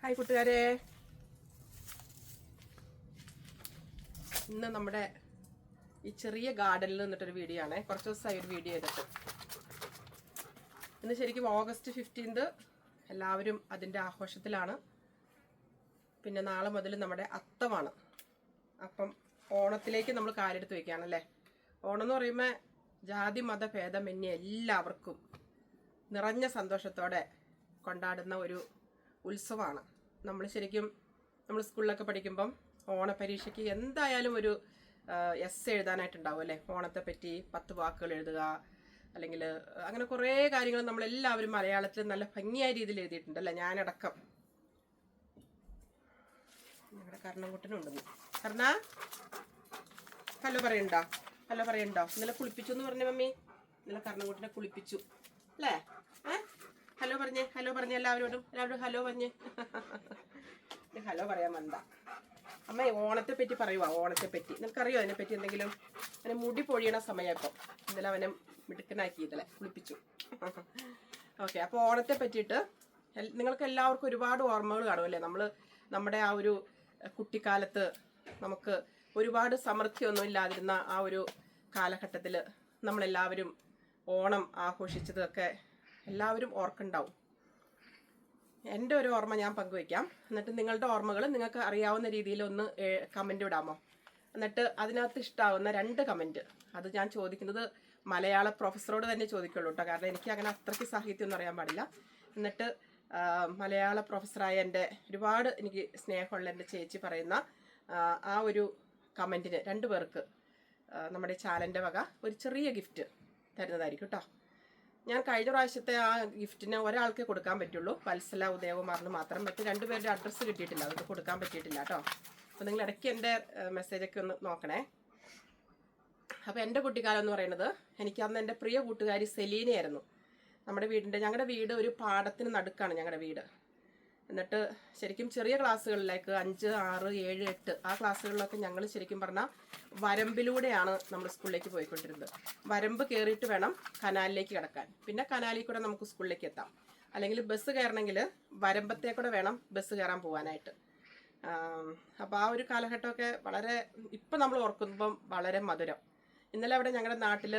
Hi കൂട്ടുകാരെ, ഇന്ന് നമ്മുടെ ഈ ചെറിയ ഗാർഡനിൽ നിന്നിട്ടൊരു വീഡിയോ ആണ്. കുറച്ച് ദിവസമായി ഒരു വീഡിയോ ചെയ്തിട്ട്. ഇന്ന് ശരിക്കും ഓഗസ്റ്റ് 15 എല്ലാവരും അതിൻ്റെ ആഘോഷത്തിലാണ്. പിന്നെ നാളെ മുതൽ നമ്മുടെ അത്തമാണ്. അപ്പം ഓണത്തിലേക്ക് നമ്മൾ കാര്യമെടുത്ത് വയ്ക്കുകയാണല്ലേ. ഓണം എന്ന് പറയുമ്പോൾ ജാതി മത ഭേദമന്യേ എല്ലാവർക്കും നിറഞ്ഞ സന്തോഷത്തോടെ കൊണ്ടാടുന്ന ഒരു ഉത്സവമാണ്. നമ്മൾ ശരിക്കും നമ്മൾ സ്കൂളിലൊക്കെ പഠിക്കുമ്പം ഓണപരീക്ഷയ്ക്ക് എന്തായാലും ഒരു എസ് എഴുതാനായിട്ടുണ്ടാവും അല്ലേ. ഓണത്തെ പറ്റി 10 വാക്കുകൾ എഴുതുക, അല്ലെങ്കിൽ അങ്ങനെ കുറേ കാര്യങ്ങൾ നമ്മളെല്ലാവരും മലയാളത്തിൽ നല്ല ഭംഗിയായ രീതിയിൽ എഴുതിയിട്ടുണ്ടല്ലേ, ഞാനടക്കം. ഞങ്ങളുടെ കർണൻകുട്ടനുണ്ടെന്ന്. ഹലോ പറയണ്ടോ? ഇന്നലെ കുളിപ്പിച്ചു എന്ന് പറഞ്ഞ മമ്മി. ഇന്നലെ കർണൻകുട്ടനെ കുളിപ്പിച്ചു അല്ലേ? ഹലോ പറഞ്ഞേ എല്ലാവരോടും ഹലോ പറഞ്ഞേ. ഹലോ പറയാൻ വന്ന അമ്മ ഓണത്തെ പറ്റി പറയുവാ. ഓണത്തെ പറ്റി നിനക്കറിയോ? അതിനെപ്പറ്റി എന്തെങ്കിലും? അവനെ മുടി പൊഴിയണ സമയം ഇപ്പം. ഇന്നലെ അവനെ മിടുക്കനാക്കി ഇന്നലെ കുളിപ്പിച്ചു. ഓക്കെ, അപ്പോൾ ഓണത്തെ പറ്റിയിട്ട് നിങ്ങൾക്ക് എല്ലാവർക്കും ഒരുപാട് ഓർമ്മകൾ കാണും അല്ലേ. നമ്മുടെ ആ ഒരു കുട്ടിക്കാലത്ത് നമുക്ക് ഒരുപാട് സമൃദ്ധിയൊന്നും ഇല്ലാതിരുന്ന ആ ഒരു കാലഘട്ടത്തിൽ നമ്മളെല്ലാവരും ഓണം ആഘോഷിച്ചതൊക്കെ എല്ലാവരും ഓർക്കുണ്ടാവും. എൻ്റെ ഒരു ഓർമ്മ ഞാൻ പങ്കുവയ്ക്കാം. എന്നിട്ട് നിങ്ങളുടെ ഓർമ്മകൾ നിങ്ങൾക്ക് അറിയാവുന്ന രീതിയിൽ ഒന്ന് കമൻറ്റ് വിടാമോ? എന്നിട്ട് അതിനകത്ത് ഇഷ്ടമാവുന്ന 2 കമൻറ്റ് അത് ഞാൻ ചോദിക്കുന്നത് മലയാള പ്രൊഫസറോട് തന്നെ ചോദിക്കുള്ളൂ കേട്ടോ. കാരണം എനിക്ക് അങ്ങനെ അത്രയ്ക്ക് സാഹിത്യമൊന്നും അറിയാൻ പാടില്ല. എന്നിട്ട് മലയാള പ്രൊഫസറായ എൻ്റെ ഒരുപാട് എനിക്ക് സ്നേഹമുള്ള എൻ്റെ ചേച്ചി പറയുന്ന ആ ഒരു കമൻറ്റിന് 2 പേർക്ക് നമ്മുടെ ചാനലിൻ്റെ വക ഒരു ചെറിയ ഗിഫ്റ്റ് തരുന്നതായിരിക്കും കേട്ടോ. ഞാൻ കഴിഞ്ഞ പ്രാവശ്യത്തെ ആ ഗിഫ്റ്റിന് ഒരാൾക്കേ കൊടുക്കാൻ പറ്റുള്ളൂ, വത്സല ഉദയകുമാറിന് മാത്രം. മറ്റ് 2 പേരുടെ അഡ്രസ്സ് കിട്ടിയിട്ടില്ല, അതൊക്കെ കൊടുക്കാൻ പറ്റിയിട്ടില്ല കേട്ടോ. അപ്പോൾ നിങ്ങൾ ഇടയ്ക്ക് എൻ്റെ മെസ്സേജൊക്കെ ഒന്ന് നോക്കണേ. അപ്പോൾ എൻ്റെ കുട്ടിക്കാലം എന്ന് പറയുന്നത്, എനിക്ക് അന്ന് എൻ്റെ പ്രിയ കൂട്ടുകാരി സെലീനയായിരുന്നു. ഞങ്ങളുടെ വീട് ഒരു പാടത്തിന് നടുക്കാണ് ഞങ്ങളുടെ വീട്. എന്നിട്ട് ശരിക്കും ചെറിയ ക്ലാസ്സുകളിലേക്ക് 5, 6, 7, 8 ആ ക്ലാസ്സുകളിലൊക്കെ ഞങ്ങൾ ശരിക്കും പറഞ്ഞാൽ വരമ്പിലൂടെയാണ് നമ്മൾ സ്കൂളിലേക്ക് പോയിക്കൊണ്ടിരുന്നത്. വരമ്പ് കയറിയിട്ട് വേണം കനാലിലേക്ക് കിടക്കാൻ. പിന്നെ കനാലിൽ കൂടെ നമുക്ക് സ്കൂളിലേക്ക് എത്താം. അല്ലെങ്കിൽ ബസ് കയറണമെങ്കിൽ വരമ്പത്തേക്കൂടെ വേണം ബസ് കയറാൻ പോകാനായിട്ട്. അപ്പോൾ ആ ഒരു കാലഘട്ടമൊക്കെ വളരെ ഇപ്പം നമ്മൾ ഓർക്കുമ്പം വളരെ മധുരം. ഇന്നലെ അവിടെ ഞങ്ങളുടെ നാട്ടിൽ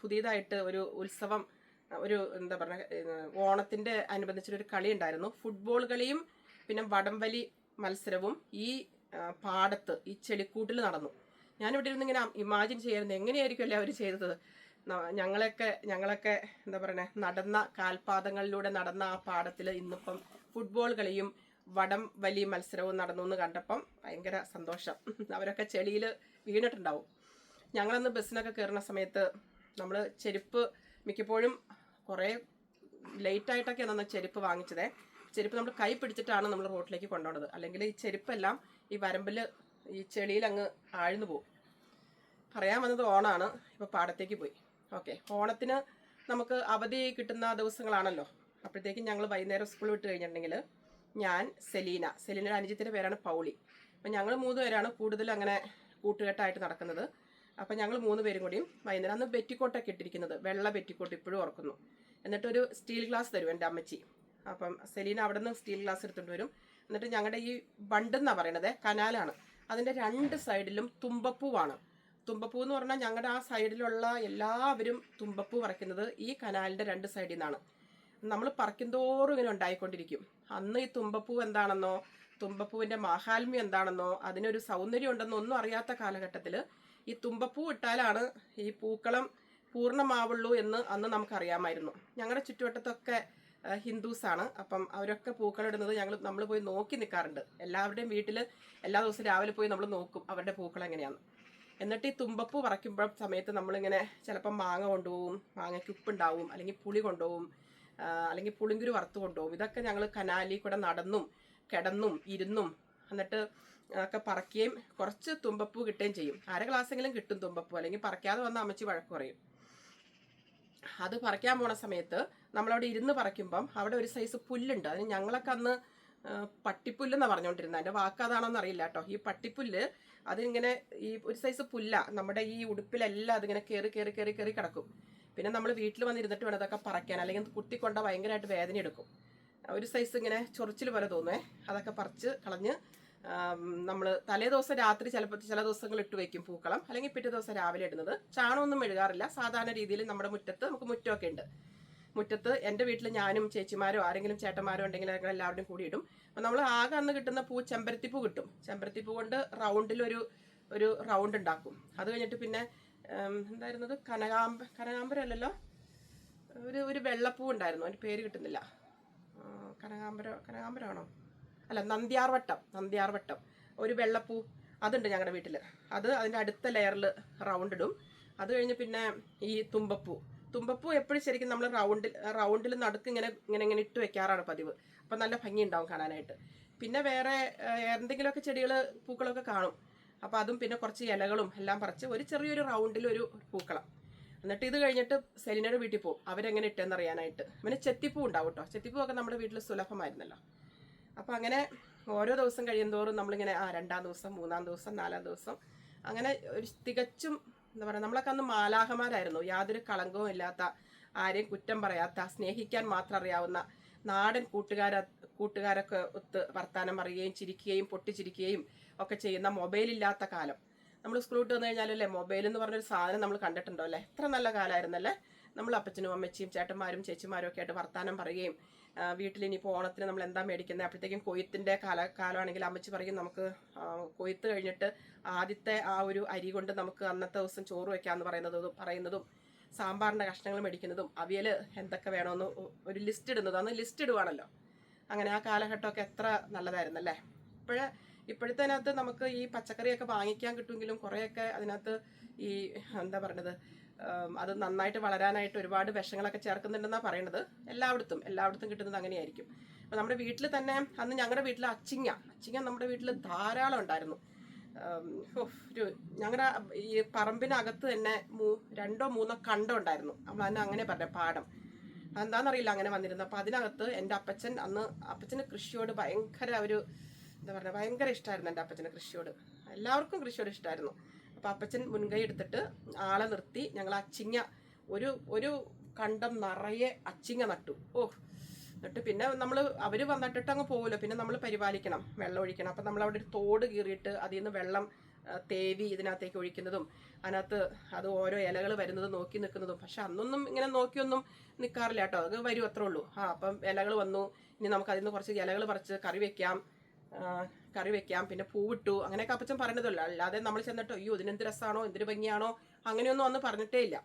പുതിയതായിട്ട് ഒരു ഉത്സവം, ഒരു എന്താ പറയുക, ഓണത്തിൻ്റെ അനുബന്ധിച്ചൊരു കളി ഉണ്ടായിരുന്നു. ഫുട്ബോൾ കളിയും പിന്നെ വടംവലി മത്സരവും ഈ പാടത്ത് ഈ ചെളിക്കൂട്ടിൽ നടന്നു. ഞാനിവിടെ ഇരുന്ന് ഇങ്ങനെ ഇമാജിൻ ചെയ്യായിരുന്നു എങ്ങനെയായിരിക്കുമല്ലേ അവർ ചെയ്തത്. ഞങ്ങളൊക്കെ എന്താ പറയുക, കാൽപാദങ്ങളിലൂടെ നടന്ന ആ പാടത്തിൽ ഇന്നിപ്പം ഫുട്ബോൾ കളിയും വടംവലി മത്സരവും നടന്നു എന്ന് കണ്ടപ്പം ഭയങ്കര സന്തോഷം. അവരൊക്കെ ചെളിയിൽ വീണിട്ടുണ്ടാവും. ഞങ്ങളന്ന് ബസ്സിനൊക്കെ കയറുന്ന സമയത്ത് നമ്മൾ ചെരുപ്പ് മിക്കപ്പോഴും കുറേ ലേറ്റായിട്ടൊക്കെയാണ് അന്ന് ചെരുപ്പ് വാങ്ങിച്ചത്. ചെരുപ്പ് നമ്മൾ കൈ പിടിച്ചിട്ടാണ് നമ്മൾ റോട്ടിലേക്ക് കൊണ്ടുപോകുന്നത്. അല്ലെങ്കിൽ ഈ ചെരുപ്പെല്ലാം ഈ വരമ്പിൽ ഈ ചെളിയിൽ അങ്ങ് ആഴ്ന്നു പോകും. പറയാൻ വന്നത് ഓണമാണ്. ഇപ്പോൾ പാടത്തേക്ക് പോയി. ഓക്കെ, ഓണത്തിന് നമുക്ക് അവധി കിട്ടുന്ന ദിവസങ്ങളാണല്ലോ. അപ്പോഴത്തേക്കും ഞങ്ങൾ വൈകുന്നേരം സ്കൂൾ വിട്ട് കഴിഞ്ഞിട്ടുണ്ടെങ്കിൽ ഞാൻ, സെലീനയുടെ അനുജത്തിൻ്റെ പേരാണ് പൗളി. അപ്പം ഞങ്ങൾ 3 പേരാണ് കൂടുതൽ അങ്ങനെ കൂട്ടുകെട്ടായിട്ട് നടക്കുന്നത്. അപ്പം ഞങ്ങൾ 3 പേരും കൂടിയും വൈകുന്നേരം, അന്ന് ബെറ്റിക്കോട്ടൊക്കെ ഇട്ടിരിക്കുന്നത്, വെള്ള ബെറ്റിക്കോട്ട് ഇപ്പോഴും ഓർക്കുന്നു. എന്നിട്ടൊരു സ്റ്റീൽ ഗ്ലാസ് തരും എൻ്റെ അമ്മച്ചി. അപ്പം സെലീന അവിടെ നിന്ന് സ്റ്റീൽ ഗ്ലാസ് എടുത്തുകൊണ്ട് വരും. എന്നിട്ട് ഞങ്ങളുടെ ഈ ബണ്ടെന്നാണ് പറയണത്, കനാലാണ്. അതിൻ്റെ 2 സൈഡിലും തുമ്പപ്പൂവാണ്. തുമ്പപ്പൂ എന്ന് പറഞ്ഞാൽ ഞങ്ങളുടെ ആ സൈഡിലുള്ള എല്ലാവരും തുമ്പപ്പൂ പറിക്കുന്നത് ഈ കനാലിൻ്റെ 2 സൈഡിൽ നിന്നാണ്. നമ്മൾ പറിക്കുന്തോറും ഇങ്ങനെ ഉണ്ടായിക്കൊണ്ടിരിക്കും. അന്ന് ഈ തുമ്പപ്പൂ എന്താണെന്നോ തുമ്പപ്പൂവിൻ്റെ മാഹാത്മ്യം എന്താണെന്നോ അതിനൊരു സൗന്ദര്യം ഉണ്ടെന്നോ ഒന്നും അറിയാത്ത കാലഘട്ടത്തിൽ ഈ തുമ്പപ്പൂ ഇട്ടാലാണ് ഈ പൂക്കളം പൂർണ്ണമാവുള്ളൂ എന്ന് അന്ന് നമുക്കറിയാമായിരുന്നു. ഞങ്ങളുടെ ചുറ്റുവട്ടത്തൊക്കെ ഹിന്ദുസാണ്. അപ്പം അവരൊക്കെ പൂക്കളിടുന്നത് നമ്മൾ പോയി നോക്കി നിൽക്കാറുണ്ട്. എല്ലാവരുടെയും വീട്ടിൽ എല്ലാ ദിവസവും രാവിലെ പോയി നമ്മൾ നോക്കും അവരുടെ പൂക്കളം എങ്ങനെയാണ്. എന്നിട്ട് ഈ തുമ്പപ്പൂ പറിക്കുമ്പോൾ സമയത്ത് നമ്മളിങ്ങനെ ചിലപ്പം മാങ്ങ കൊണ്ടുപോകും, മാങ്ങയ്ക്ക് ഉപ്പുണ്ടാവും, അല്ലെങ്കിൽ പുളി കൊണ്ടുപോകും, അല്ലെങ്കിൽ പുളിങ്കുരു വറുത്ത് കൊണ്ടുപോകും. ഇതൊക്കെ ഞങ്ങൾ കനാലിൽ കൂടെ നടന്നും കിടന്നും ഇരുന്നും എന്നിട്ട് ഒക്കെ പറക്കുകയും കുറച്ച് തുമ്പപ്പൂ കിട്ടുകയും ചെയ്യും. 1/2 ഗ്ലാസ്സെങ്കിലും കിട്ടും തുമ്പപ്പൂ. അല്ലെങ്കിൽ പറിക്കാതെ വന്ന അമ്മച്ചി വഴക്ക് പറയും. അത് പറിക്കാൻ പോണ സമയത്ത് നമ്മളവിടെ ഇരുന്ന് പറിക്കുമ്പം അവിടെ ഒരു സൈസ് പുല്ലുണ്ട്. അതിന് ഞങ്ങളൊക്കെ അന്ന് പട്ടിപ്പുല്ലെന്നാണ് പറഞ്ഞുകൊണ്ടിരുന്നത്. അതിൻ്റെ വാക്കതാണോന്ന് അറിയില്ല കേട്ടോ. ഈ പട്ടിപ്പുല്ല് അതിങ്ങനെ ഈ ഒരു സൈസ് പുല്ല നമ്മുടെ ഈ ഉടുപ്പിലെല്ലാം അതിങ്ങനെ കയറി കിടക്കും. പിന്നെ നമ്മൾ വീട്ടിൽ വന്നിരുന്നിട്ട് വേണം അതൊക്കെ പറിക്കാൻ, അല്ലെങ്കിൽ കുത്തിക്കൊണ്ട ഭയങ്കരമായിട്ട് വേദന എടുക്കും. ഒരു സൈസ് ഇങ്ങനെ ചൊറിച്ചിൽ പോലെ തോന്നുവേ. അതൊക്കെ പറിച്ച് കളഞ്ഞ് നമ്മൾ തലേ ദിവസം രാത്രി ചിലപ്പോൾ ചില ദിവസങ്ങൾ ഇട്ട് വയ്ക്കും പൂക്കളം, അല്ലെങ്കിൽ പിറ്റേ ദിവസം രാവിലെ ഇടുന്നത്. ചാണകമൊന്നും മെഴുകാറില്ല. സാധാരണ രീതിയിൽ നമ്മുടെ മുറ്റത്ത്, നമുക്ക് മുറ്റമൊക്കെ ഉണ്ട്, മുറ്റത്ത് എൻ്റെ വീട്ടിൽ ഞാനും ചേച്ചിമാരോ ആരെങ്കിലും ചേട്ടന്മാരോ ഉണ്ടെങ്കിൽ ഞങ്ങൾ എല്ലാവരുടെയും കൂടി ഇടും. അപ്പം നമ്മൾ ആകെ അന്ന് കിട്ടുന്ന പൂ ചെമ്പരത്തിപ്പൂ കിട്ടും. ചെമ്പരത്തിപ്പൂ കൊണ്ട് ഒരു റൗണ്ട് ഉണ്ടാക്കും. അത് കഴിഞ്ഞിട്ട് പിന്നെ എന്തായിരുന്നത്, കനകാമ്പരം അല്ലല്ലോ, ഒരു വെള്ളപ്പൂ ഉണ്ടായിരുന്നു, അതിൻ്റെ പേര് കിട്ടുന്നില്ല. കനകാമ്പരമാണോ, അല്ല, നന്ദ്യാർവട്ടം ഒരു വെള്ളപ്പൂ അതുണ്ട് ഞങ്ങളുടെ വീട്ടിൽ. അത് അതിൻ്റെ അടുത്ത ലെയറിൽ റൗണ്ട് ഇടും. അത് കഴിഞ്ഞ് പിന്നെ ഈ തുമ്പപ്പൂ എപ്പോഴും ശരിക്കും നമ്മൾ റൗണ്ടിൽ നടുക്ക് ഇങ്ങനെ ഇട്ട് വെക്കാറാണ് പതിവ്. അപ്പം നല്ല ഭംഗി ഉണ്ടാവും കാണാനായിട്ട്. പിന്നെ വേറെ എന്തെങ്കിലുമൊക്കെ ചെടികൾ പൂക്കളൊക്കെ കാണും. അപ്പോൾ അതും പിന്നെ കുറച്ച് ഇലകളും എല്ലാം പറിച്ച് ഒരു ചെറിയൊരു റൗണ്ടിൽ ഒരു പൂക്കളം. എന്നിട്ട് ഇത് കഴിഞ്ഞിട്ട് സെലിനയുടെ വീട്ടിൽ പോകും, അവരെങ്ങനെ ഇട്ടെന്ന് അറിയാനായിട്ട്. പിന്നെ ചെത്തിപ്പൂ ഉണ്ടാവും കേട്ടോ. ചെത്തിപ്പൂ ഒക്കെ നമ്മുടെ വീട്ടിൽ സുലഭമായിരുന്നല്ലോ. അപ്പം അങ്ങനെ ഓരോ ദിവസം കഴിയുന്തോറും നമ്മളിങ്ങനെ 2-ാം ദിവസം 3-ാം ദിവസം 4-ാം ദിവസം അങ്ങനെ ഒരു തികച്ചും എന്താ പറയുക, നമ്മളൊക്കെ അന്ന് മാലാഹമാരായിരുന്നു. യാതൊരു കളങ്കവും ഇല്ലാത്ത, ആരെയും കുറ്റം പറയാത്ത, സ്നേഹിക്കാൻ മാത്രം അറിയാവുന്ന നാടൻ കൂട്ടുകാരൊക്കെ ഒത്ത് വർത്താനം പറയുകയും ചിരിക്കുകയും പൊട്ടിച്ചിരിക്കുകയും ഒക്കെ ചെയ്യുന്ന മൊബൈലില്ലാത്ത കാലം. നമ്മൾ സ്കൂൾ വിട്ട് വന്നു കഴിഞ്ഞാലല്ലേ മൊബൈൽ എന്ന് പറഞ്ഞൊരു സാധനം നമ്മൾ കണ്ടിട്ടുണ്ടോ അല്ലേ? എത്ര നല്ല കാലമായിരുന്നല്ലേ. നമ്മൾ അപ്പച്ചനും അമ്മച്ചിയും ചേട്ടന്മാരും ചേച്ചിമാരും ഒക്കെ ആയിട്ട് വർത്താനം പറയുകയും, വീട്ടിൽ ഇനിയിപ്പോൾ ഓണത്തിന് നമ്മൾ എന്താ മേടിക്കുന്നത്, അപ്പോഴത്തേക്കും കൊയ്ത്തിൻ്റെ കാലമാണെങ്കിൽ അമ്മച്ചി പറയും നമുക്ക് കൊയ്ത്ത് കഴിഞ്ഞിട്ട് ആദ്യത്തെ ആ ഒരു അരി കൊണ്ട് നമുക്ക് അന്നത്തെ ദിവസം ചോറ് വെക്കാമെന്ന് പറയുന്നതും സാമ്പാറിൻ്റെ കഷ്ണങ്ങൾ മേടിക്കുന്നതും അവിയൽ എന്തൊക്കെ വേണമെന്ന് ഒരു ലിസ്റ്റ് ഇടുന്നതും. അന്ന് ലിസ്റ്റ് ഇടുവാണല്ലോ. അങ്ങനെ ആ കാലഘട്ടമൊക്കെ എത്ര നല്ലതായിരുന്നല്ലേ. ഇപ്പോഴത്തേനകത്ത് നമുക്ക് ഈ പച്ചക്കറിയൊക്കെ വാങ്ങിക്കാൻ കിട്ടുമെങ്കിലും കുറേയൊക്കെ അതിനകത്ത് ഈ എന്താ പറയുന്നത്, അത് നന്നായിട്ട് വളരാനായിട്ട് ഒരുപാട് വിഷങ്ങളൊക്കെ ചേർക്കുന്നുണ്ടെന്നാണ് പറയുന്നത്. എല്ലായിടത്തും കിട്ടുന്നത് അങ്ങനെയായിരിക്കും. അപ്പോൾ നമ്മുടെ വീട്ടിൽ തന്നെ അന്ന് ഞങ്ങളുടെ വീട്ടിൽ അച്ചിങ്ങ നമ്മുടെ വീട്ടിൽ ധാരാളം ഉണ്ടായിരുന്നു. ഞങ്ങളുടെ ഈ പറമ്പിനകത്ത് തന്നെ 2-3 കണ്ടം ഉണ്ടായിരുന്നു. നമ്മൾ അതിന് അങ്ങനെ പറഞ്ഞ പാടം എന്താണെന്നറിയില്ല അങ്ങനെ വന്നിരുന്നു. അപ്പോൾ അതിനകത്ത് എൻ്റെ അപ്പച്ചന് കൃഷിയോട് ഭയങ്കര ഭയങ്കര ഇഷ്ടമായിരുന്നു. എൻ്റെ അപ്പച്ചന് കൃഷിയോട്, എല്ലാവർക്കും കൃഷിയോട് ഇഷ്ടമായിരുന്നു. അപ്പോൾ അപ്പച്ചൻ മുൻകൈ എടുത്തിട്ട് ആളെ നിർത്തി ഞങ്ങൾ അച്ചിങ്ങ ഒരു കണ്ടം നിറയെ അച്ചിങ്ങ നട്ടു. എന്നിട്ട് പിന്നെ അവർ വന്നിട്ടിട്ട് അങ്ങ് പോകുമല്ലോ, പിന്നെ നമ്മൾ പരിപാലിക്കണം, വെള്ളം ഒഴിക്കണം. അപ്പം നമ്മൾ അവിടെ ഒരു തോട് കീറിയിട്ട് അതിൽ നിന്ന് വെള്ളം തേവി ഇതിനകത്തേക്ക് ഒഴിക്കുന്നതും, അതിനകത്ത് അത് ഓരോ ഇലകൾ വരുന്നത് നോക്കി നിൽക്കുന്നതും. പക്ഷെ അന്നൊന്നും ഇങ്ങനെ നോക്കിയൊന്നും നിൽക്കാറില്ല കേട്ടോ, അത് വരും അത്രേ ഉള്ളൂ. അപ്പം ഇലകൾ വന്നു, ഇനി നമുക്ക് അതിൽ നിന്ന് കുറച്ച് ഇലകൾ പറിച്ച് കറി വെക്കാം, പിന്നെ പൂവിട്ടു, അങ്ങനെയൊക്കെ അപ്പച്ചൻ പറഞ്ഞതല്ലോ. അല്ലാതെ നമ്മൾ ചെന്നിട്ടോ അയ്യോ ഇതിനെന്ത് രസമാണോ എന്തൊരു ഭംഗിയാണോ അങ്ങനെയൊന്നും അന്ന് പറഞ്ഞിട്ടേ ഇല്ല.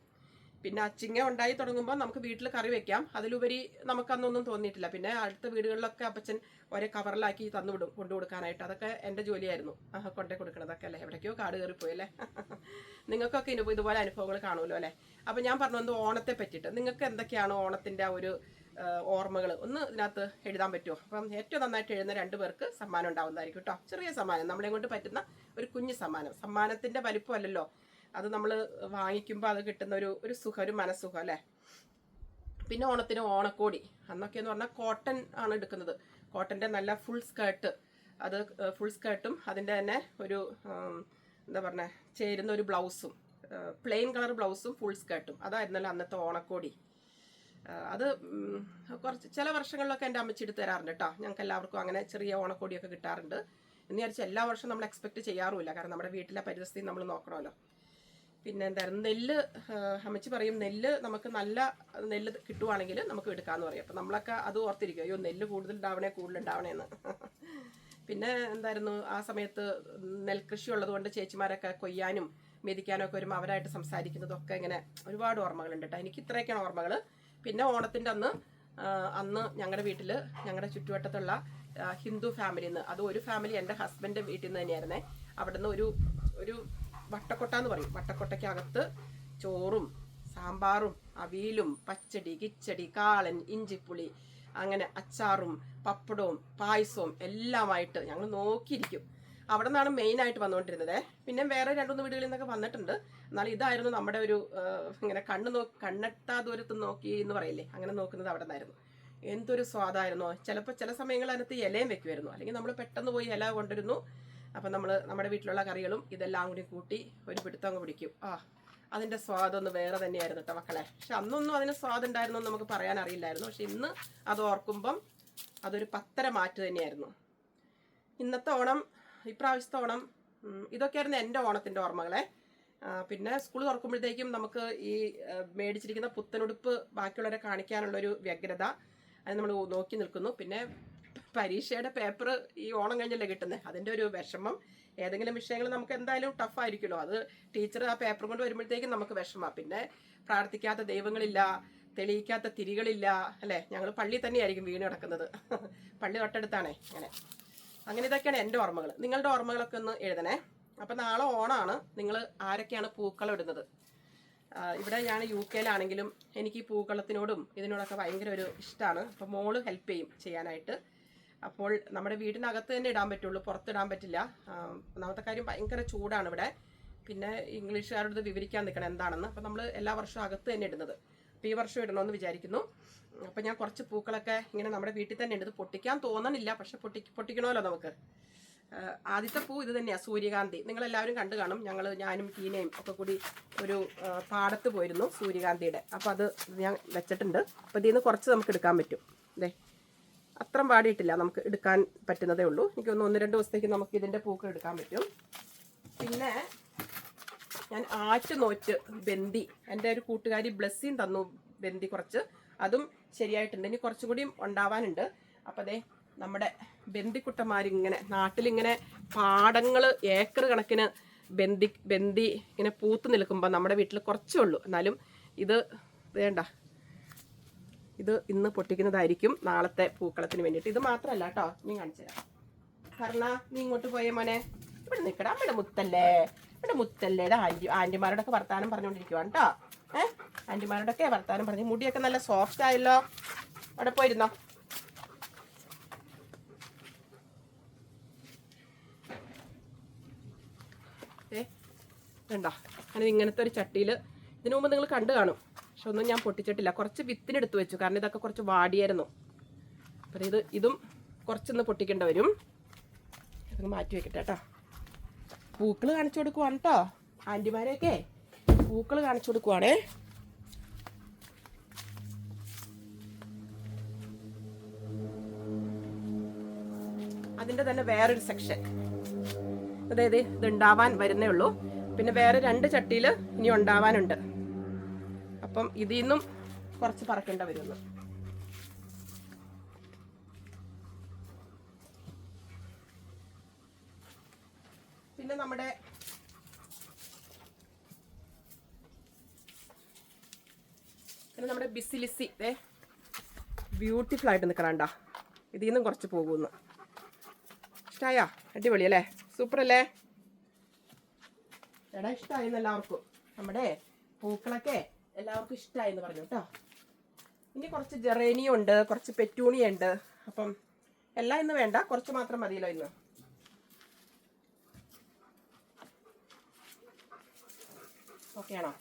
പിന്നെ അച്ചിങ്ങ ഉണ്ടായി തുടങ്ങുമ്പോൾ നമുക്ക് വീട്ടിൽ കറി വെക്കാം, അതിലുപരി നമുക്കന്നൊന്നും തോന്നിയിട്ടില്ല. പിന്നെ അടുത്ത വീടുകളിലൊക്കെ അപ്പച്ചൻ ഒരേ കവറിലാക്കി കൊണ്ടു കൊടുക്കാനായിട്ട്, അതൊക്കെ എൻ്റെ ജോലിയായിരുന്നു. കൊണ്ടേ കൊടുക്കണതൊക്കെ അല്ലേ. എവിടേക്കോ കാട് കയറിപ്പോയല്ലേ. നിങ്ങൾക്കൊക്കെ ഇതുപോലെ അനുഭവങ്ങൾ കാണുമല്ലോ അല്ലേ. അപ്പം ഞാൻ പറഞ്ഞു ഓണത്തെ പറ്റിയിട്ട് നിങ്ങൾക്ക് എന്തൊക്കെയാണ് ഓണത്തിൻ്റെ ആ ഒരു ഓർമ്മകൾ ഒന്ന് ഇതിനകത്ത് എഴുതാൻ പറ്റുമോ? അപ്പം ഏറ്റവും നന്നായിട്ട് എഴുതുന്ന 2 പേർക്ക് സമ്മാനം ഉണ്ടാവുന്നതായിരിക്കും കേട്ടോ. ചെറിയ സമ്മാനം, നമ്മളെ കൊണ്ട് പറ്റുന്ന ഒരു കുഞ്ഞു സമ്മാനത്തിൻ്റെ വലിപ്പമല്ലല്ലോ അത്. നമ്മൾ വാങ്ങിക്കുമ്പോൾ അത് കിട്ടുന്ന ഒരു സുഖം, ഒരു മനസ്സുഖം അല്ലേ. പിന്നെ ഓണത്തിന് ഓണക്കോടി, അന്നൊക്കെ എന്ന് പറഞ്ഞാൽ കോട്ടൺ ആണ് എടുക്കുന്നത്. കോട്ടൻ്റെ നല്ല ഫുൾ സ്കേർട്ട്, അത് ഫുൾ സ്കേർട്ടും അതിൻ്റെ തന്നെ ഒരു എന്താ പറഞ്ഞ ചേരുന്ന ഒരു ബ്ലൗസും, പ്ലെയിൻ കളർ ബ്ലൗസും ഫുൾ സ്കേർട്ടും, അതായിരുന്നല്ലോ അന്നത്തെ ഓണക്കോടി. അത് ചില വർഷങ്ങളിലൊക്കെ എൻ്റെ അമ്മച്ചി എടുത്ത് തരാറുണ്ട് കേട്ടോ. ഞങ്ങൾക്ക് എല്ലാവർക്കും അങ്ങനെ ചെറിയ ഓണക്കോടിയൊക്കെ കിട്ടാറുണ്ട്. എന്ന് വിചാരിച്ചാൽ എല്ലാ വർഷവും നമ്മൾ എക്സ്പെക്ട് ചെയ്യാറുമില്ല, കാരണം നമ്മുടെ വീട്ടിലെ പരിസ്ഥിതി നമ്മൾ നോക്കണമല്ലോ. പിന്നെ എന്തായിരുന്നു നെല്ല്, അമ്മച്ചി പറയും നെല്ല് നമുക്ക് നല്ല നെല്ല് കിട്ടുവാണെങ്കിൽ നമുക്ക് എടുക്കാമെന്ന് പറയും. അപ്പം നമ്മളൊക്കെ അത് ഓർത്തിരിക്കും, അയ്യോ നെല്ല് കൂടുതലുണ്ടാവണേന്ന്. പിന്നെ എന്തായിരുന്നു ആ സമയത്ത് നെൽകൃഷി ഉള്ളതുകൊണ്ട് ചേച്ചിമാരൊക്കെ കൊയ്യാനും മെതിക്കാനും ഒക്കെ വരുമ്പോൾ അവരായിട്ട് സംസാരിക്കുന്നതൊക്കെ ഇങ്ങനെ ഒരുപാട് ഓർമ്മകളുണ്ട് കേട്ടോ. എനിക്ക് ഇത്രയൊക്കെയാണ് ഓർമ്മകൾ. പിന്നെ ഓണത്തിൻ്റെ അന്ന് ഞങ്ങളുടെ വീട്ടിൽ, ഞങ്ങളുടെ ചുറ്റുവട്ടത്തുള്ള ഹിന്ദു ഫാമിലിയിൽ നിന്ന്, അത് ഒരു ഫാമിലി എൻ്റെ ഹസ്ബൻഡിൻ്റെ വീട്ടിൽ നിന്ന് തന്നെയായിരുന്നേ. അവിടെ നിന്ന് ഒരു വട്ടക്കൊട്ട എന്ന് പറയും, വട്ടക്കൊട്ടയ്ക്കകത്ത് ചോറും സാമ്പാറും അവിയലും പച്ചടി കിച്ചടി കാളൻ ഇഞ്ചിപ്പുളി അങ്ങനെ അച്ചാറും പപ്പടവും പായസവും എല്ലാമായിട്ട് ഞങ്ങൾ നോക്കിയിരിക്കും. അവിടെ നിന്നാണ് മെയിനായിട്ട് വന്നുകൊണ്ടിരുന്നത്. പിന്നെ വേറെ 2-3 വീടുകളിൽ നിന്നൊക്കെ വന്നിട്ടുണ്ട്. എന്നാലും ഇതായിരുന്നു നമ്മുടെ ഒരു ഇങ്ങനെ കണ്ണെത്താ ദൂരത്ത് നോക്കി എന്ന് പറയില്ലേ, അങ്ങനെ നോക്കുന്നത് അവിടെ നിന്നായിരുന്നു. എന്തൊരു സ്വാദായിരുന്നോ. ചില സമയങ്ങളിൽ അതിനകത്ത് ഇലയും വെക്കുമായിരുന്നു, അല്ലെങ്കിൽ നമ്മൾ പെട്ടെന്ന് പോയി ഇല കൊണ്ടുവരുന്നു. അപ്പം നമ്മുടെ വീട്ടിലുള്ള കറികളും ഇതെല്ലാം കൂടി കൂട്ടി ഒരു പിടുത്തം അങ്ങ് പിടിക്കും. അതിൻ്റെ സ്വാദൊന്ന് വേറെ തന്നെയായിരുന്നു കേട്ടോ മക്കളെ. പക്ഷെ അന്നൊന്നും അതിന് സ്വാദുണ്ടായിരുന്നു നമുക്ക് പറയാൻ അറിയില്ലായിരുന്നു. പക്ഷെ ഇന്ന് അത് ഓർക്കുമ്പം അതൊരു പത്തര മാറ്റ് തന്നെയായിരുന്നു. ഇന്നത്തെ ഓണം, ഇപ്രാവശ്യത്തെ ഓണം, ഇതൊക്കെയായിരുന്നു എൻ്റെ ഓണത്തിൻ്റെ ഓർമ്മകളെ. പിന്നെ സ്കൂൾ തുറക്കുമ്പോഴത്തേക്കും നമുക്ക് ഈ മേടിച്ചിരിക്കുന്ന പുത്തനുടുപ്പ് ബാക്കിയുള്ളവരെ കാണിക്കാനുള്ളൊരു വ്യഗ്രത, അത് നമ്മൾ നോക്കി നിൽക്കുന്നു. പിന്നെ പരീക്ഷയുടെ പേപ്പർ ഈ ഓണം കഴിഞ്ഞല്ലേ കിട്ടുന്നത്, അതിൻ്റെ ഒരു വിഷമം. ഏതെങ്കിലും വിഷയങ്ങൾ നമുക്ക് എന്തായാലും ടഫായിരിക്കുമല്ലോ, അത് ടീച്ചർ ആ പേപ്പർ കൊണ്ട് വരുമ്പോഴത്തേക്കും നമുക്ക് വിഷമമാണ്. പിന്നെ പ്രാർത്ഥിക്കാത്ത ദൈവങ്ങളില്ല, തെളിയിക്കാത്ത തിരികളില്ല, അല്ലേ? ഞങ്ങൾ പള്ളി തന്നെയായിരിക്കും വീണ് കിടക്കുന്നത്, പള്ളി തൊട്ടടുത്താണേ. അങ്ങനെ ഇതൊക്കെയാണ് എൻ്റെ ഓർമ്മകൾ. നിങ്ങളുടെ ഓർമ്മകളൊക്കെ ഒന്ന് എഴുതണേ. അപ്പം നാളെ ഓണമാണ്. നിങ്ങൾ ആരൊക്കെയാണ് പൂക്കളം ഇടുന്നത്? ഇവിടെ ഞാൻ UK എനിക്ക് ഈ പൂക്കളത്തിനോടും ഇതിനോടൊക്കെ ഭയങ്കര ഒരു ഇഷ്ടമാണ്. അപ്പം മോള് ഹെൽപ്പ് ചെയ്യാനായിട്ട്. അപ്പോൾ നമ്മുടെ വീടിനകത്ത് തന്നെ ഇടാൻ പറ്റുള്ളൂ, പുറത്തിടാൻ പറ്റില്ല. ഒന്നാമത്തെ കാര്യം ഭയങ്കര ചൂടാണ് ഇവിടെ. പിന്നെ ഇംഗ്ലീഷുകാരോട് വിവരിക്കാൻ നിൽക്കണം എന്താണെന്ന്. അപ്പം നമ്മൾ എല്ലാ വർഷവും അകത്ത് തന്നെ ഇടുന്നത്. അപ്പോൾ ഈ വർഷം ഇടണമെന്ന് വിചാരിക്കുന്നു. അപ്പം ഞാൻ കുറച്ച് പൂക്കളൊക്കെ ഇങ്ങനെ നമ്മുടെ വീട്ടിൽ തന്നെ ഉണ്ട്. പൊട്ടിക്കാൻ തോന്നണില്ല, പക്ഷെ പൊട്ടിക്കണമല്ലോ നമുക്ക്. ആദ്യത്തെ പൂ ഇത് തന്നെയാണ്, സൂര്യകാന്തി. നിങ്ങളെല്ലാവരും കണ്ടു കാണും. ഞാനും ടീനയും ഒക്കെ കൂടി ഒരു പാടത്ത് പോയിരുന്നു സൂര്യകാന്തിയുടെ. അപ്പോൾ അത് ഞാൻ വെച്ചിട്ടുണ്ട്. അപ്പോൾ ഇതിൽ നിന്ന് കുറച്ച് നമുക്ക് എടുക്കാൻ പറ്റും. അല്ലേ, അത്രയും പാടിയിട്ടില്ല, നമുക്ക് എടുക്കാൻ പറ്റുന്നതേ ഉള്ളൂ. എനിക്കൊന്ന് 1-2 ദിവസത്തേക്ക് നമുക്ക് ഇതിൻ്റെ പൂക്കൾ എടുക്കാൻ പറ്റും. പിന്നെ ഞാൻ ആറ്റുനോറ്റ് ബന്ദി, എൻ്റെ ഒരു കൂട്ടുകാരി ബ്ലെസ്സിങ് തന്നു ബന്ദി കുറച്ച്, അതും ശരിയായിട്ടുണ്ട്. ഇനി കുറച്ചും കൂടിയും ഉണ്ടാവാനുണ്ട്. അപ്പോൾ അതേ നമ്മുടെ ബന്ദിക്കുട്ടന്മാരിങ്ങനെ നാട്ടിലിങ്ങനെ പാടങ്ങൾ ഏക്കർ കണക്കിന് ബന്ദി ഇങ്ങനെ പൂത്ത് നിൽക്കുമ്പോൾ നമ്മുടെ വീട്ടിൽ കുറച്ചേ ഉള്ളൂ. എന്നാലും ഇത് വേണ്ട, ഇത് ഇന്ന് പൊട്ടിക്കുന്നതായിരിക്കും നാളത്തെ പൂക്കളത്തിന് വേണ്ടിയിട്ട്. ഇത് മാത്രമല്ല കേട്ടോ, നീ കാണിച്ചു തരാം. കാരണം നീ ഇങ്ങോട്ട് പോയേ മോനെ, ഇവിടെ നിൽക്കടാ. ഇവിടെ മുത്തല്ലേ ആൻറ്റിമാരോടൊക്കെ വർത്താനം പറഞ്ഞുകൊണ്ടിരിക്കുവാണ് കേട്ടോ. ആൻറ്റിമാരോടൊക്കെ വർത്താനം പറഞ്ഞ് മുടിയൊക്കെ നല്ല സോഫ്റ്റ് ആയല്ലോ. അവിടെ പോയിരുന്നോ? വേണ്ട, അങ്ങനെ ഇങ്ങനത്തെ ഒരു ചട്ടിയിൽ ഇതിനു മുമ്പ് നിങ്ങൾ കണ്ടു കാണും, പക്ഷെ ഒന്നും ഞാൻ പൊട്ടിച്ചിട്ടില്ല. കുറച്ച് വിത്തിനെടുത്ത് വെച്ചു, കാരണം ഇതൊക്കെ കുറച്ച് വാടിയായിരുന്നു. അപ്പം ഇതും കുറച്ചൊന്ന് പൊട്ടിക്കേണ്ടി വരും. ഇതൊന്ന് മാറ്റി വെക്കട്ടെ കേട്ടോ. പൂക്കൾ കാണിച്ചു കൊടുക്കുവാണ് കേട്ടോ, ആൻറ്റിമാരെയൊക്കെ പൂക്കൾ കാണിച്ചു കൊടുക്കുവാണേ. അതിൻ്റെ തന്നെ വേറൊരു സെക്ഷൻ, അതായത് ഇത് ഉണ്ടാവാൻ വരുന്നേ ഉള്ളൂ. പിന്നെ വേറെ 2 ചട്ടിയിൽ ഇനി ഉണ്ടാവാനുണ്ട്. അപ്പം ഇതിൽ നിന്നും കുറച്ച് പറക്കേണ്ട വരുന്നു. പിന്നെ നമ്മുടെ ബിസിലിസി ബ്യൂട്ടിഫുൾ ആയിട്ട് നിൽക്കണണ്ട. ഇതിൽ നിന്നും കുറച്ച് പോകുന്നു. ഇഷ്ടമായോ? അടിപൊളി അല്ലേ? സൂപ്പർ അല്ലേ? എടാ, ഇഷ്ടമായിരുന്നു എല്ലാവർക്കും. നമ്മുടെ പൂക്കളൊക്കെ എല്ലാവർക്കും ഇഷ്ടമായി എന്ന് പറഞ്ഞു കേട്ടോ. ഇനി കുറച്ച് ജെറേനിയം ഉണ്ട്, കുറച്ച് പെറ്റൂണിയ ഉണ്ട്. അപ്പം എല്ലാം ഇന്ന് വേണ്ട, കുറച്ച് മാത്രം മതിയല്ലോ ഇന്ന്. ഓക്കെ ആണോ?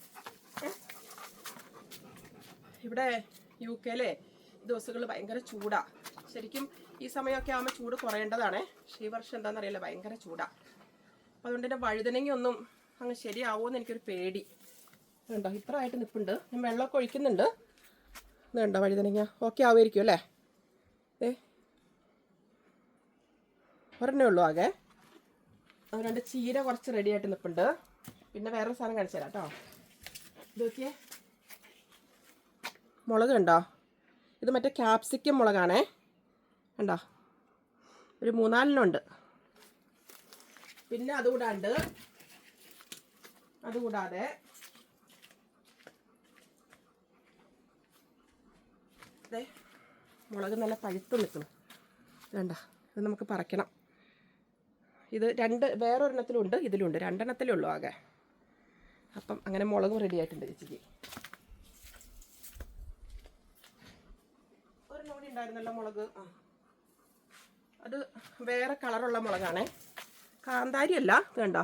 ഇവിടെ UK ദിവസങ്ങൾ ഭയങ്കര ചൂടാ. ശരിക്കും ഈ സമയമൊക്കെ ആകുമ്പോൾ ചൂട് കുറയേണ്ടതാണ്. പക്ഷേ ഈ വർഷം എന്താണെന്നറിയില്ല, ഭയങ്കര ചൂടാ. അപ്പം അതുകൊണ്ട് തന്നെ വഴുതനങ്ങയൊന്നും അങ്ങ് ശരിയാവുമെന്ന് എനിക്കൊരു പേടി. ഇതുണ്ടോ, ഇത്ര ആയിട്ട് നിൽപ്പുണ്ട്. ഞാൻ വെള്ളമൊക്കെ ഒഴിക്കുന്നുണ്ട്. ഇതുണ്ടോ വഴുതനങ്ങ? ഓക്കെ ആവുമായിരിക്കും അല്ലേ? ഒരെണ്ണേ ഉള്ളൂ ആകെ. അതുകൊണ്ട് ചീര കുറച്ച് റെഡി ആയിട്ട് നിൽപ്പുണ്ട്. പിന്നെ വേറൊരു സാധനം കാണിച്ചു തരാം കേട്ടോ. ഇത് നോക്കിയേ, മുളക് കണ്ടോ? ഇത് മറ്റേ ക്യാപ്സിക്കം മുളകാണേ. കണ്ടോ, ഒരു 3-4 ഉണ്ട്. പിന്നെ അതുകൂടാതെ മുളക് നല്ല പഴുത്ത് നിൽക്കണം. വേണ്ട, ഇത് നമുക്ക് പറിക്കണം. ഇത് വേറൊരെണ്ണത്തിലുണ്ട്, ഇതിലുണ്ട്. 2 എണ്ണത്തിലേ ഉള്ളൂ ആകെ. അപ്പം അങ്ങനെ മുളകും റെഡി ആയിട്ടുണ്ട് ചേച്ചിക്ക്. ഒരെണ്ണം കൂടി ഉണ്ടായിരുന്നല്ലോ മുളക്. അത് വേറെ കളറുള്ള മുളകാണേ, കാന്താരി അല്ല. വേണ്ട,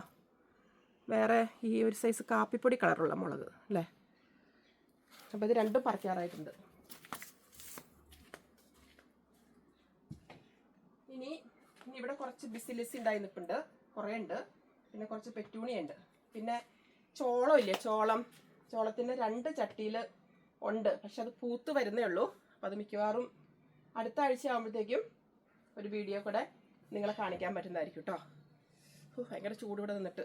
വേറെ ഈ ഒരു സൈസ് കാപ്പിപ്പൊടി കളറുള്ള മുളക് അല്ലേ. അപ്പോൾ ഇത് രണ്ടും പറിക്കാറായിട്ടുണ്ട്. ഇനി ഇവിടെ കുറച്ച് ബിസിലിസി ഉണ്ടായി നിൽപ്പുണ്ട്, കുറേ ഉണ്ട്. പിന്നെ കുറച്ച് പെറ്റൂണിയ ഉണ്ട്. പിന്നെ ചോളം ഇല്ലേ, ചോളത്തിൻ്റെ 2 ചട്ടിയിൽ ഉണ്ട്, പക്ഷെ അത് പൂത്ത് വരുന്നേ ഉള്ളൂ. അപ്പോൾ അത് മിക്കവാറും അടുത്ത ആഴ്ച ആകുമ്പോഴത്തേക്കും ഒരു വീഡിയോ കൂടെ നിങ്ങളെ കാണിക്കാൻ പറ്റുന്നതായിരിക്കും കേട്ടോ. ഭയങ്കര ചൂട് ഇവിടെ നിന്നിട്ട്.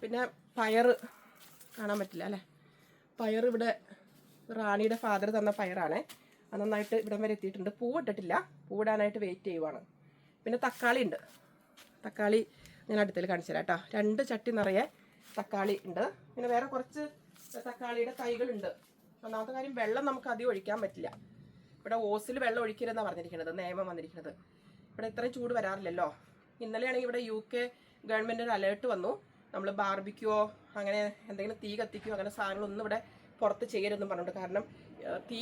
പിന്നെ പയർ കാണാൻ പറ്റില്ല അല്ലേ. പയർ ഇവിടെ റാണിയുടെ ഫാദർ തന്ന പയറാണേ. അത് നന്നായിട്ട് ഇവിടം വരെ എത്തിയിട്ടുണ്ട്. പൂവിട്ടിട്ടില്ല, പൂവിടാനായിട്ട് വെയിറ്റ് ചെയ്യുവാണ്. പിന്നെ തക്കാളി ഉണ്ട്. തക്കാളി ഞാൻ അടുത്തേൽ കാണിച്ചു തരാം കേട്ടോ. 2 ചട്ടി നിറയെ തക്കാളി ഉണ്ട്. പിന്നെ വേറെ കുറച്ച് തക്കാളിയുടെ തൈകളുണ്ട്. ഒന്നാമത്തെ കാര്യം, വെള്ളം നമുക്ക് അധികം ഒഴിക്കാൻ പറ്റില്ല. ഇവിടെ ഓസിൽ വെള്ളം ഒഴിക്കരുതെന്നാണ് പറഞ്ഞിരിക്കുന്നത്, നിയമം വന്നിരിക്കുന്നത്. ഇവിടെ ഇത്രയും ചൂട് വരാറില്ലല്ലോ. ഇന്നലെയാണെങ്കിൽ ഇവിടെ UK ഗവൺമെൻറ് ഒരു അലേർട്ട് വന്നു. നമ്മൾ ബാർബിക്യോ അങ്ങനെ എന്തെങ്കിലും തീ കത്തിക്കുകയോ അങ്ങനെ സാധനങ്ങളൊന്നും ഇവിടെ പുറത്ത് ചെയ്യരുതെന്നും പറഞ്ഞിട്ട്. കാരണം തീ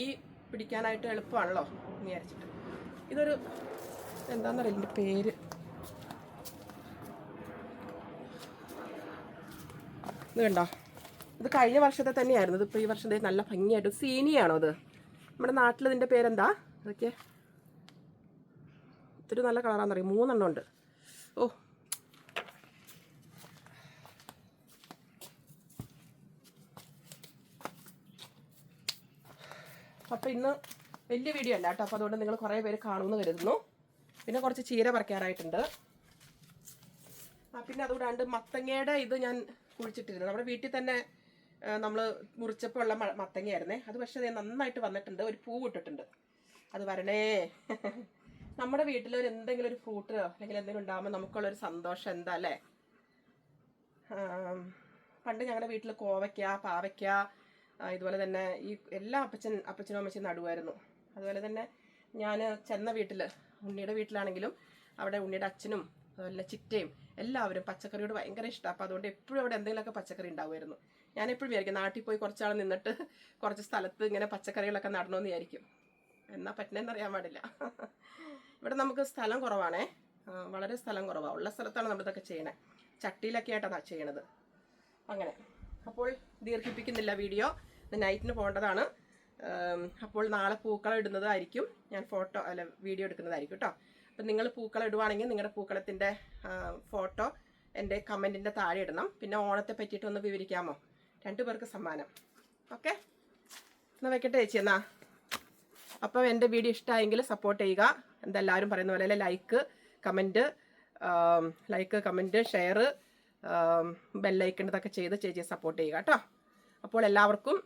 പിടിക്കാനായിട്ട് എളുപ്പമാണല്ലോ എന്ന് വിചാരിച്ചിട്ട്. ഇതൊരു എന്താണെന്നറിയില്ല ഇതിൻ്റെ പേര്. ഇത് കണ്ടോ, ഇത് കഴിഞ്ഞ വർഷത്തെ തന്നെയായിരുന്നു. ഇതിപ്പോൾ ഈ വർഷത്തെ നല്ല ഭംഗിയായിട്ട്. സീനിയാണോ ഇത്? നമ്മുടെ നാട്ടിൽ ഇതിൻ്റെ പേരെന്താ? അതൊക്കെ ഇത്തിരി നല്ല കളറാണെന്നറിയാം. 3 എണ്ണം ഉണ്ട്. ഓ, അപ്പോൾ ഇന്ന് വലിയ വീഡിയോ അല്ല കേട്ടോ. അപ്പോൾ അതുകൊണ്ട് നിങ്ങൾ കുറേ പേര് കാണുമെന്ന് കരുതുന്നു. പിന്നെ കുറച്ച് ചീര പറിക്കാനായിട്ടുണ്ട്. പിന്നെ അതുകൂടാണ്ട് മത്തങ്ങയുടെ ഇത് ഞാൻ കുഴിച്ചിട്ടിരുന്നു. നമ്മുടെ വീട്ടിൽ തന്നെ നമ്മൾ മുറിച്ചപ്പോൾ ഉള്ള മത്തങ്ങയായിരുന്നേ. അത് പക്ഷേ അത് നന്നായിട്ട് വന്നിട്ടുണ്ട്. ഒരു പൂവ് ഇട്ടിട്ടുണ്ട്. അത് വരണേ. നമ്മുടെ വീട്ടിൽ എന്തെങ്കിലും ഒരു ഫ്രൂട്ട് അല്ലെങ്കിൽ എന്തെങ്കിലും ഉണ്ടാകുമ്പോൾ നമുക്കുള്ളൊരു സന്തോഷം എന്താ അല്ലേ. പണ്ട് ഞങ്ങളുടെ വീട്ടിൽ കോവയ്ക്ക, പാവയ്ക്ക, ഇതുപോലെ തന്നെ ഈ എല്ലാ അപ്പച്ചനും അമ്മച്ചും നടുവായിരുന്നു. അതുപോലെ തന്നെ ഞാൻ ചെന്ന വീട്ടിൽ, ഉണ്ണിയുടെ വീട്ടിലാണെങ്കിലും അവിടെ ഉണ്ണിയുടെ അച്ഛനും അതുപോലെ ചിറ്റയും എല്ലാവരും പച്ചക്കറിയോട് ഭയങ്കര ഇഷ്ടമാണ്. അപ്പോൾ അതുകൊണ്ട് എപ്പോഴും അവിടെ എന്തെങ്കിലുമൊക്കെ പച്ചക്കറി ഉണ്ടാവുമായിരുന്നു. ഞാൻ എപ്പോഴും വിചാരിക്കും നാട്ടിൽ പോയി കുറച്ചാൾ നിന്നിട്ട് കുറച്ച് സ്ഥലത്ത് ഇങ്ങനെ പച്ചക്കറികളൊക്കെ നടണമെന്ന് വിചാരിക്കും. എന്നാൽ പറ്റുന്നതെന്ന് അറിയാൻ പാടില്ല. ഇവിടെ നമുക്ക് സ്ഥലം കുറവാണേ, വളരെ സ്ഥലം കുറവാണ്. ഉള്ള സ്ഥലത്താണ് നമ്മളിതൊക്കെ ചെയ്യണേ. ചട്ടിയിലൊക്കെ ആയിട്ടാണ് ചെയ്യണത്. അങ്ങനെ അപ്പോൾ ദീർഘിപ്പിക്കുന്നില്ല വീഡിയോ. നൈറ്റിന് പോകേണ്ടതാണ്. അപ്പോൾ നാളെ പൂക്കളം ഇടുന്നതായിരിക്കും. ഞാൻ വീഡിയോ എടുക്കുന്നതായിരിക്കും കേട്ടോ. അപ്പം നിങ്ങൾ പൂക്കളം ഇടുവാണെങ്കിൽ നിങ്ങളുടെ പൂക്കളത്തിൻ്റെ ഫോട്ടോ എൻ്റെ കമൻറ്റിൻ്റെ താഴെ ഇടണം. പിന്നെ ഓണത്തെ പറ്റിയിട്ടൊന്ന് വിവരിക്കാമോ? 2 പേർക്ക് സമ്മാനം. ഓക്കെ, എന്നാൽ വെക്കട്ടെ ചേച്ചി എന്നാ. അപ്പം എൻ്റെ വീഡിയോ ഇഷ്ടമായെങ്കിൽ സപ്പോർട്ട് ചെയ്യുക. എന്തെല്ലാവരും പറയുന്ന പോലെ ലൈക്ക്, കമൻറ്റ്, ഷെയർ, ബെല്ലൈക്കണ്ടതൊക്കെ ചെയ്ത് ചേച്ചിയെ സപ്പോർട്ട് ചെയ്യുക കേട്ടോ. അപ്പോൾ എല്ലാവർക്കും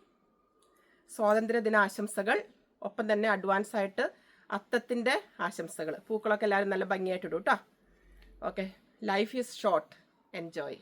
സ്വാതന്ത്ര്യദിന ആശംസകൾ. ഒപ്പം തന്നെ അഡ്വാൻസ് ആയിട്ട് അത്തത്തിൻ്റെ ആശംസകൾ. പൂക്കളൊക്കെ എല്ലാവരും നല്ല ഭംഗിയായിട്ട് ഇടും കേട്ടോ. Okay, life is short, enjoy.